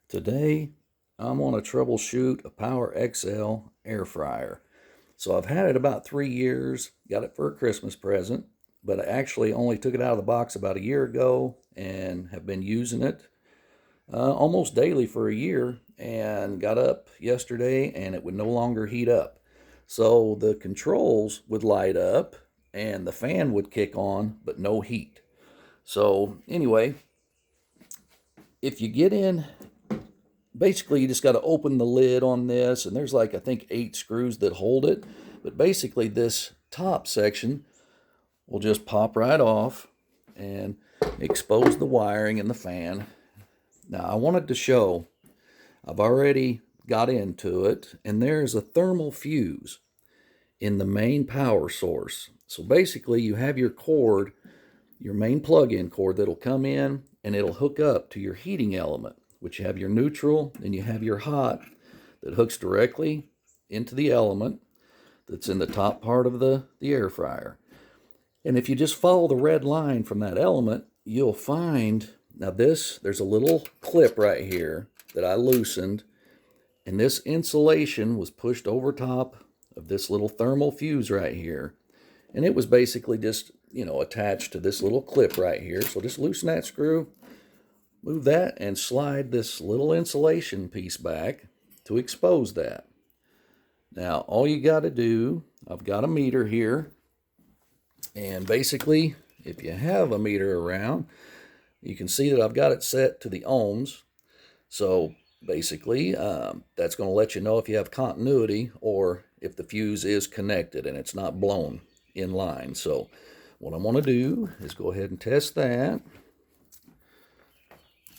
Today, I'm going to troubleshoot a Power XL air fryer. So I've had it about 3 years, got it for a Christmas present, but I actually only took it out of the box about a year ago and have been using it almost daily for a year, and got up yesterday and it would no longer heat up. So the controls would light up and the fan would kick on, but no heat. So anyway, if you get in, basically you just got to open the lid on this, and there's like I think 8 screws that hold it. But basically this top section will just pop right off and expose the wiring and the fan. Now I wanted to show, I've already got into it, and there's a thermal fuse in the main power source. So basically you have your cord, your main plug-in cord, that'll come in and it'll hook up to your heating element, which you have your neutral and you have your hot that hooks directly into the element that's in the top part of the air fryer. And if you just follow the red line from that element, you'll find, now there's a little clip right here that I loosened, and this insulation was pushed over top of this little thermal fuse right here. And it was basically just, attached to this little clip right here. So just loosen that screw, move that, and slide this little insulation piece back to expose that. Now, all you got to do, I've got a meter here, and basically, if you have a meter around, you can see that I've got it set to the ohms. So basically, that's going to let you know if you have continuity or if the fuse is connected and it's not blown in line. So what I'm going to do is go ahead and test that.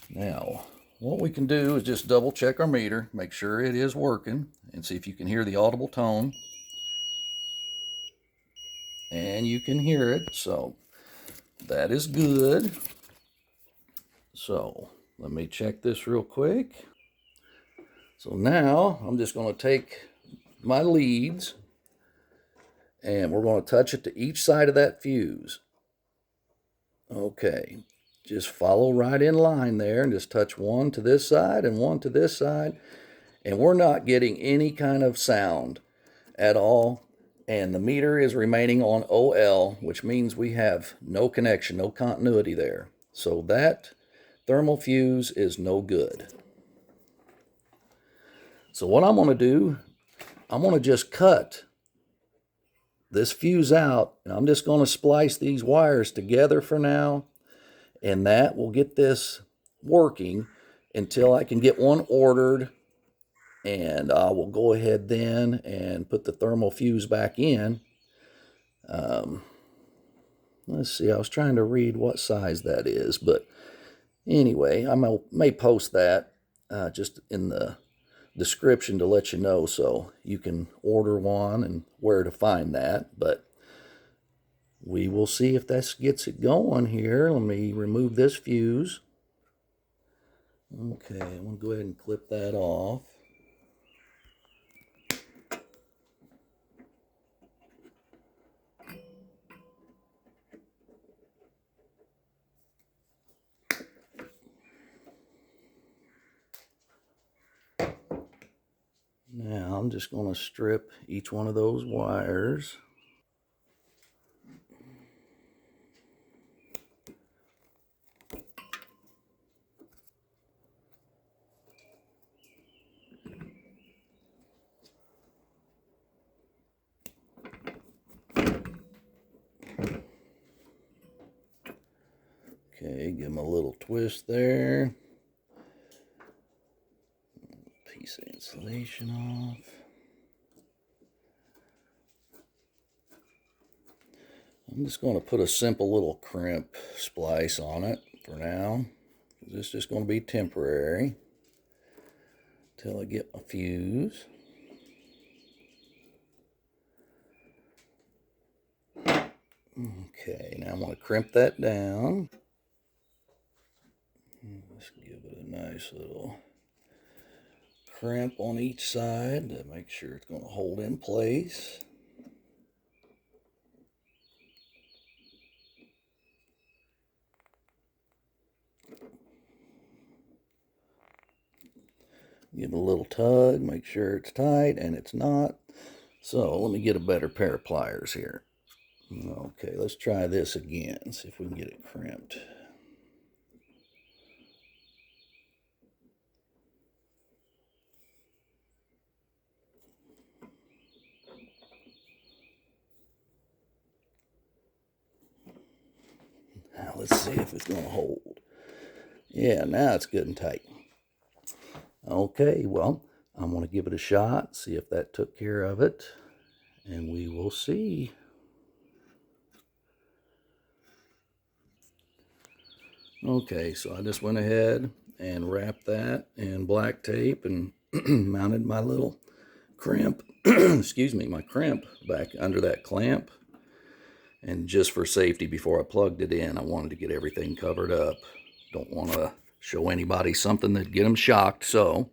Now, what we can do is just double check our meter, make sure it is working, and see if you can hear the audible tone. And you can hear it, so that is good. So let me check this real quick. So now I'm just going to take my leads and we're going to touch it to each side of that fuse. Okay, just follow right in line there and just touch one to this side and one to this side. And we're not getting any kind of sound at all. And the meter is remaining on OL, which means we have no connection, no continuity there. So that thermal fuse is no good. So what I'm going to do, I'm going to just cut this fuse out, and I'm just going to splice these wires together for now, and that will get this working until I can get one ordered, and I will go ahead then and put the thermal fuse back in. Let's see, I was trying to read what size that is, but anyway, I may post that just in the description to let you know, so you can order one and where to find that. But we will see if this gets it going here. Let me remove this fuse. Okay, I'm going to go ahead and clip that off. Now I'm just going to strip each one of those wires. Okay, give them a little twist there. Piece of insulation off. I'm just going to put a simple little crimp splice on it for now. This is just going to be temporary until I get my fuse. Okay, now I'm going to crimp that down. Let's give it a nice little crimp on each side to make sure it's going to hold in place. Give it a little tug, make sure it's tight, and it's not. So let me get a better pair of pliers here. Okay, let's try this again, see if we can get it crimped. Now let's see if it's going to hold. Yeah, now it's good and tight. Okay, well, I'm going to give it a shot, see if that took care of it, and we will see. Okay, so I just went ahead and wrapped that in black tape and mounted my little crimp, excuse me, my crimp back under that clamp. And just for safety, before I plugged it in, I wanted to get everything covered up. Don't want to show anybody something that'd get them shocked, so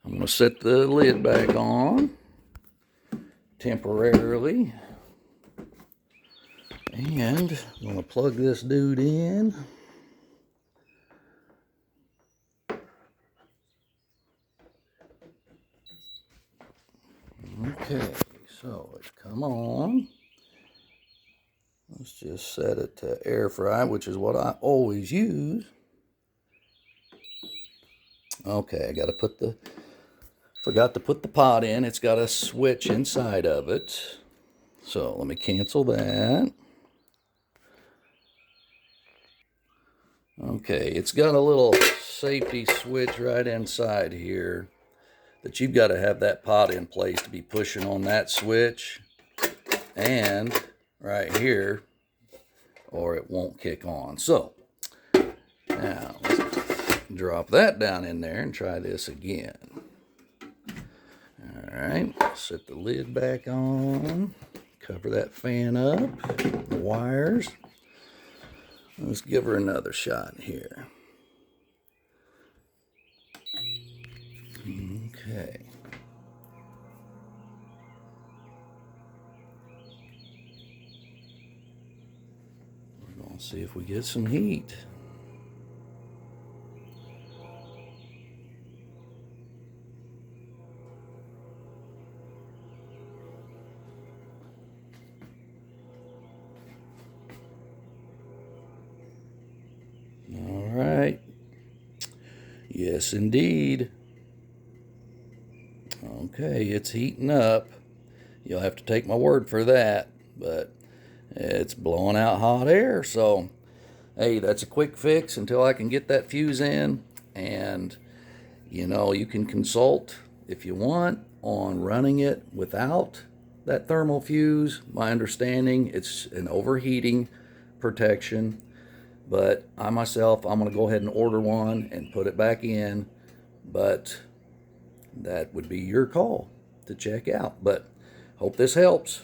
I'm going to set the lid back on temporarily. And I'm going to plug this dude in. Okay, so it's come on. Let's just set it to air fry, which is what I always use. Okay, I gotta forgot to put the pot in. It's got a switch inside of it. So let me cancel that. Okay, it's got a little safety switch right inside here that you've got to have that pot in place to be pushing on that switch and right here, or it won't kick on. So now let's drop that down in there and try this again. All right, set the lid back on, cover that fan up, the wires. Let's give her another shot here. Okay. We're going to see if we get some heat. All right. Yes, indeed. Okay, it's heating up. You'll have to take my word for that, but it's blowing out hot air. So, hey, that's a quick fix until I can get that fuse in. And, you know, you can consult if you want on running it without that thermal fuse. My understanding, it's an overheating protection. But I myself, I'm going to go ahead and order one and put it back in. But that would be your call to check out. But hope this helps.